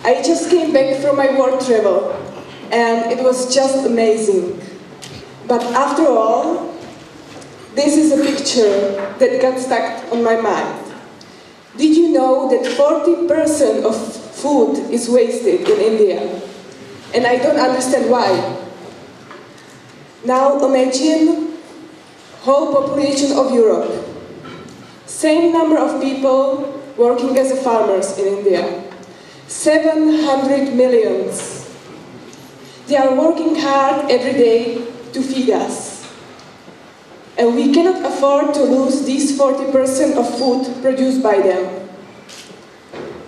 I just came back from my work travel, and it was just amazing. But after all, this is a picture that got stuck on my mind. Did you know that 40% of food is wasted in India? And I don't understand why. Now imagine whole population of Europe. Same number of people working as farmers in India. 700 millions. They are working hard every day to feed us. And we cannot afford to lose these 40% of food produced by them.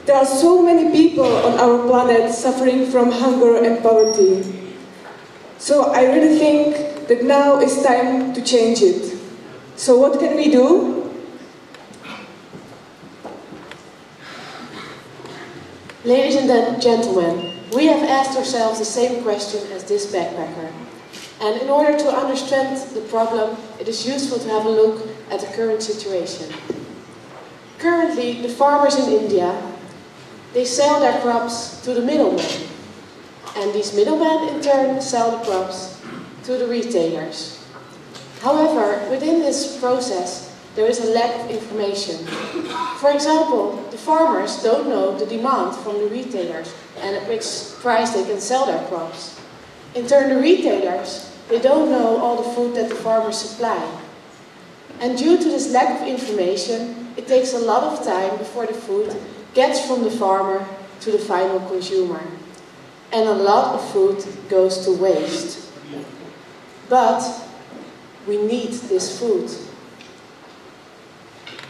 There are so many people on our planet suffering from hunger and poverty. So I really think that now is time to change it. So what can we do? Ladies and gentlemen, we have asked ourselves the same question as this backpacker. And in order to understand the problem, it is useful to have a look at the current situation. Currently, the farmers in India, they sell their crops to the middlemen. And these middlemen in turn sell the crops to the retailers. However, within this process, there is a lack of information. For example, the farmers don't know the demand from the retailers and at which price they can sell their crops. In turn, the retailers, they don't know all the food that the farmers supply. And due to this lack of information, it takes a lot of time before the food gets from the farmer to the final consumer. And a lot of food goes to waste. But we need this food.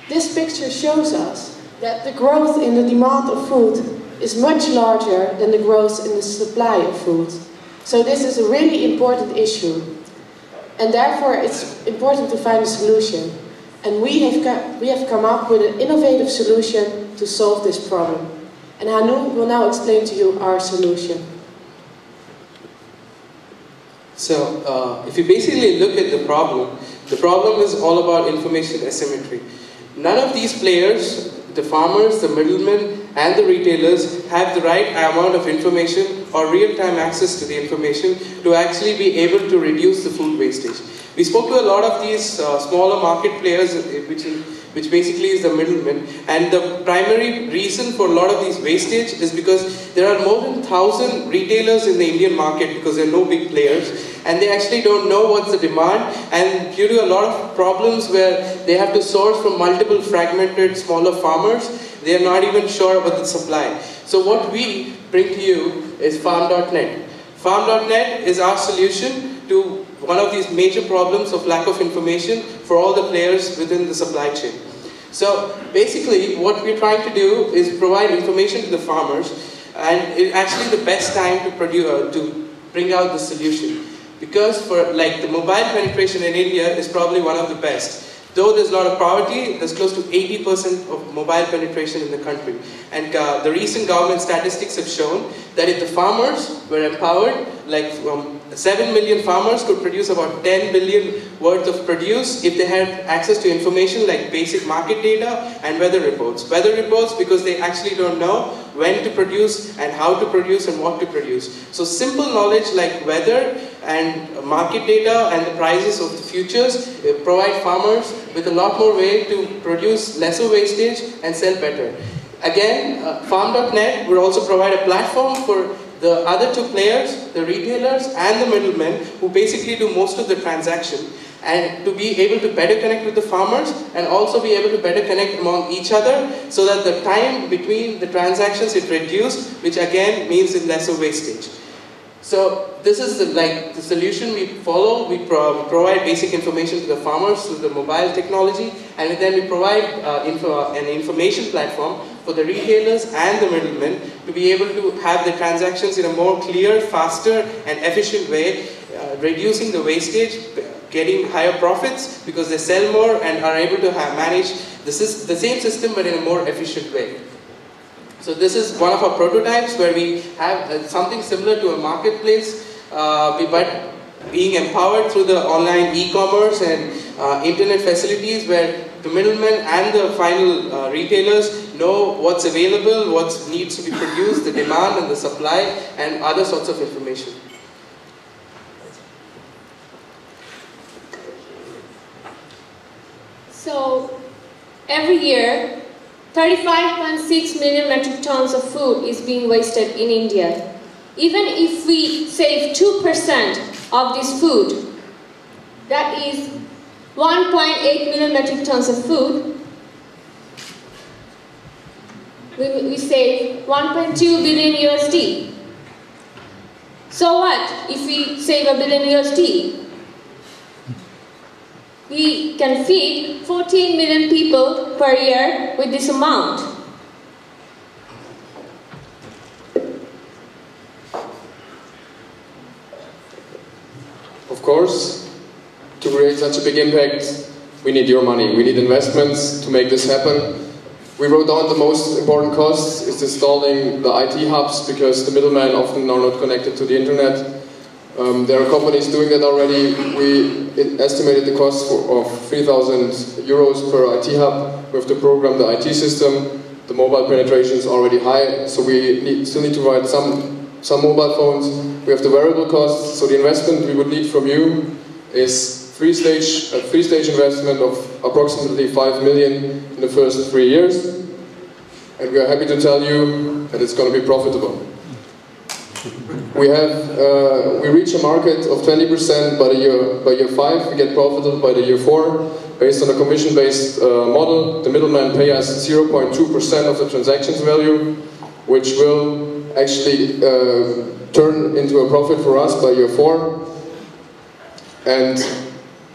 This picture shows us that the growth in the demand of food is much larger than the growth in the supply of food. So this is a really important issue. And therefore it's important to find a solution. And we have come up with an innovative solution to solve this problem. And Hanu will now explain to you our solution. So, if you basically look at the problem is all about information asymmetry. None of these players, the farmers, the middlemen, and the retailers have the right amount of information or real-time access to the information to actually be able to reduce the food wastage. We spoke to a lot of these smaller market players, which basically is the middlemen, and the primary reason for a lot of these wastage is because there are more than 1,000 retailers in the Indian market because there are no big players, and they actually don't know what's the demand, and due to a lot of problems where they have to source from multiple fragmented smaller farmers, they are not even sure about the supply. So what we bring to you is Farm.net. Farm.net is our solution to one of these major problems of lack of information for all the players within the supply chain. So basically what we're trying to do is provide information to the farmers, and it's actually the best time to bring out the solution. Because for like the mobile penetration in India is probably one of the best. Though there's a lot of poverty, there's close to 80% of mobile penetration in the country. And the recent government statistics have shown that if the farmers were empowered, like 7 million farmers could produce about 10 billion worth of produce if they had access to information like basic market data and weather reports. Weather reports because they actually don't know when to produce and how to produce and what to produce. So simple knowledge like weather and market data and the prices of the futures provide farmers with a lot more way to produce lesser wastage and sell better. Again, Farm.net will also provide a platform for the other two players, the retailers and the middlemen, who basically do most of the transaction, and to be able to better connect with the farmers and also be able to better connect among each other so that the time between the transactions is reduced, which again means in lesser wastage. So this is the solution we follow. We provide basic information to the farmers through the mobile technology, and then we provide an information platform for the retailers and the middlemen to be able to have the transactions in a more clear, faster and efficient way, reducing the wastage, getting higher profits because they sell more and are able to manage the same system but in a more efficient way. So this is one of our prototypes where we have something similar to a marketplace, but being empowered through the online e-commerce and internet facilities where the middlemen and the final retailers know what's available, what needs to be produced, the demand and the supply, and other sorts of information. So, every year, 35.6 million metric tons of food is being wasted in India. Even if we save 2% of this food, that is 1.8 million metric tons of food, we save 1.2 billion USD. So what if we save $1 billion USD? We can feed 14 million people per year with this amount. Of course, to create such a big impact, we need your money. We need investments to make this happen. We wrote down the most important costs is installing the IT hubs, because the middlemen often are not connected to the internet. There are companies doing that already. We estimated the cost of 3,000 euros per IT hub. We have to program the IT system. The mobile penetration is already high, so we still need to write some mobile phones. We have the variable costs, so the investment we would need from you is a three-stage investment of approximately 5 million in the first 3 years. And we are happy to tell you that it's going to be profitable. We reach a market of 20% by year 5. We get profitable by the year 4. Based on a commission-based model, the middlemen pay us 0.2% of the transactions value, which will actually turn into a profit for us by year 4. And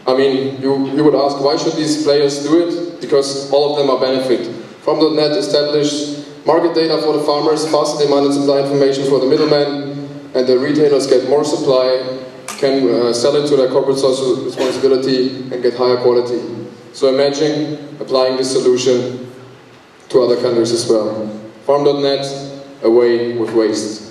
I mean, you would ask, why should these players do it? Because all of them are benefit. Farm.net established market data for the farmers, faster demand and supply information for the middlemen, and the retailers get more supply, can sell it to their corporate social responsibility and get higher quality. So imagine applying this solution to other countries as well. Farm.net, away with waste.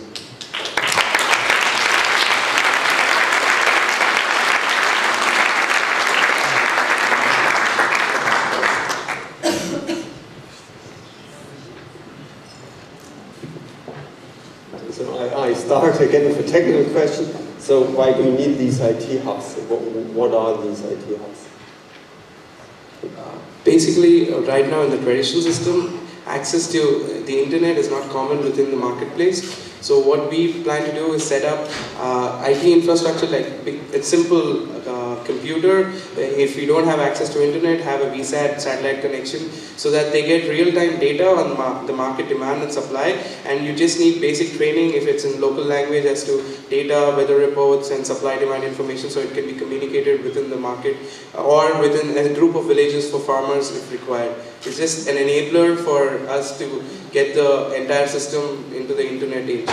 I start again with a technical question. So why do you need these IT hubs? What are these IT hubs? Basically, right now in the traditional system, access to the internet is not common within the marketplace. So what we plan to do is set up IT infrastructure, like a simple computer. If you don't have access to internet, have a VSAT satellite connection, so that they get real-time data on the market demand and supply, and you just need basic training if it's in local language as to data, weather reports and supply demand information, so it can be communicated within the market or within a group of villages for farmers if required. It's just an enabler for us to get the entire system into the internet age.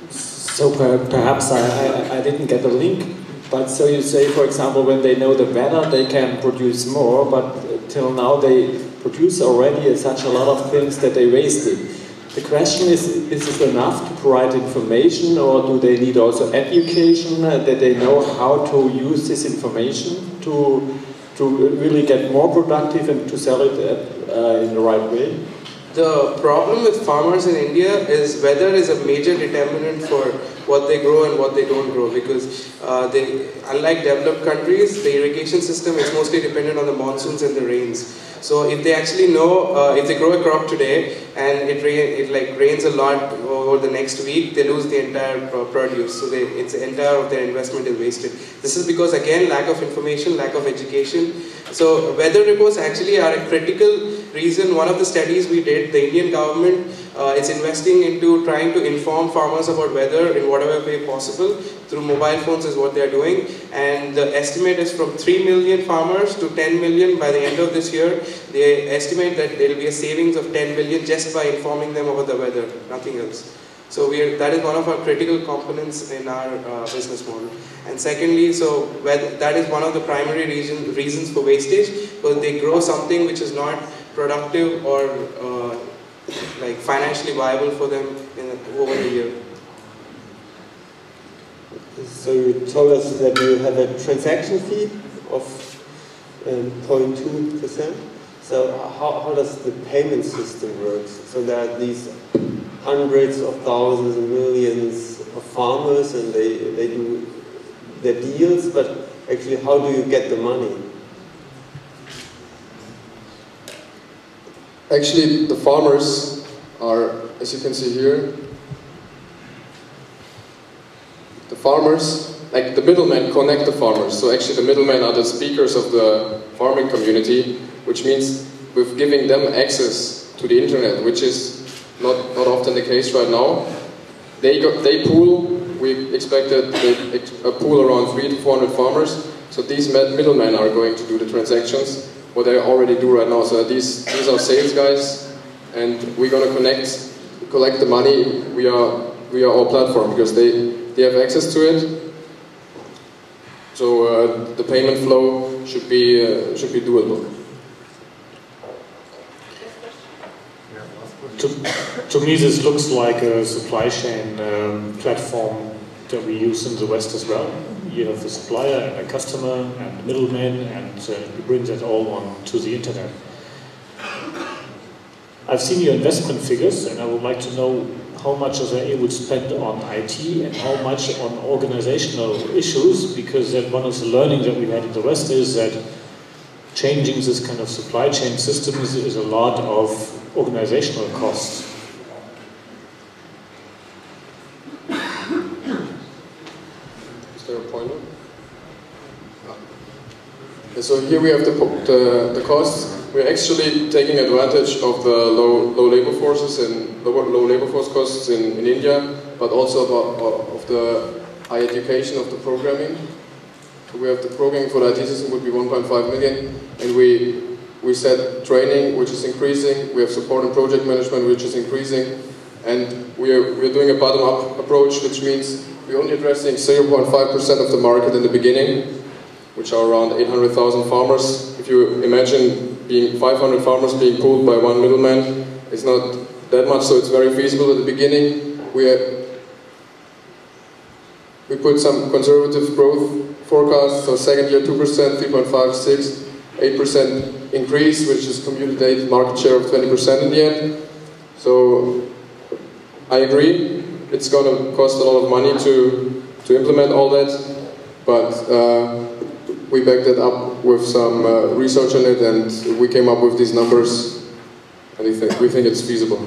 So perhaps I didn't get the link, but so you say, for example, when they know the weather, they can produce more, but till now they produce already such a lot of things that they wasted. The question is it enough to provide information, or do they need also education, that they know how to use this information to really get more productive and to sell it in the right way? The problem with farmers in India is weather is a major determinant for what they grow and what they don't grow, because unlike developed countries, the irrigation system is mostly dependent on the monsoons and the rains. So if they actually know, if they grow a crop today and it rains a lot over the next week, they lose the entire produce. So it's the entire of their investment is wasted. This is because, again, lack of information, lack of education. So weather reports actually are a critical reason. One of the studies we did, the Indian government is investing into trying to inform farmers about weather in whatever way possible. Through mobile phones is what they are doing, and the estimate is from 3 million farmers to 10 million by the end of this year. They estimate that there will be a savings of 10 billion just by informing them about the weather, nothing else. So that is one of our critical components in our business model. And secondly, that is one of the primary reasons for wastage, because they grow something which is not productive or financially viable for them over the year. So you told us that you have a transaction fee of 0.2%. So how does the payment system work? So there are these hundreds of thousands and millions of farmers, and they do their deals, but actually how do you get the money? Actually, the farmers are, as you can see here, the farmers, like the middlemen connect the farmers. So actually the middlemen are the speakers of the farming community, which means we're giving them access to the internet, which is not often the case right now. They pool, we expected a pool around 300 to 400 farmers. So these middlemen are going to do the transactions, what they already do right now. So these are sales guys, and we're going to collect the money via our platform, because they have access to it. So the payment flow should be doable. To me, this looks like a supply chain platform that we use in the West as well. You have the supplier and a customer and the middleman, and you bring that all on to the internet. I've seen your investment figures, and I would like to know how much of that you would spend on IT and how much on organizational issues, because that one of the learnings that we had in the West is that changing this kind of supply chain systems is a lot of organizational costs. Is there a pointer? So here we have the costs. We're actually taking advantage of the low labor forces and low labor force costs in India, but also of the high education of the programming. So we have the programming for the IT system would be 1.5 million, and we set training, which is increasing. We have support and project management, which is increasing, and we're doing a bottom-up approach, which means we're only addressing 0.5% of the market in the beginning, which are around 800,000 farmers. If you imagine being 500 farmers being pulled by one middleman, it's not that much, so it's very feasible at the beginning. We put some conservative growth forecasts, so second year 2%, 3.5, 6, 8% increase, which is cumulative market share of 20% in the end. So I agree, it's going to cost a lot of money to implement all that, but we backed it up with some research on it, and we came up with these numbers, and we think it's feasible.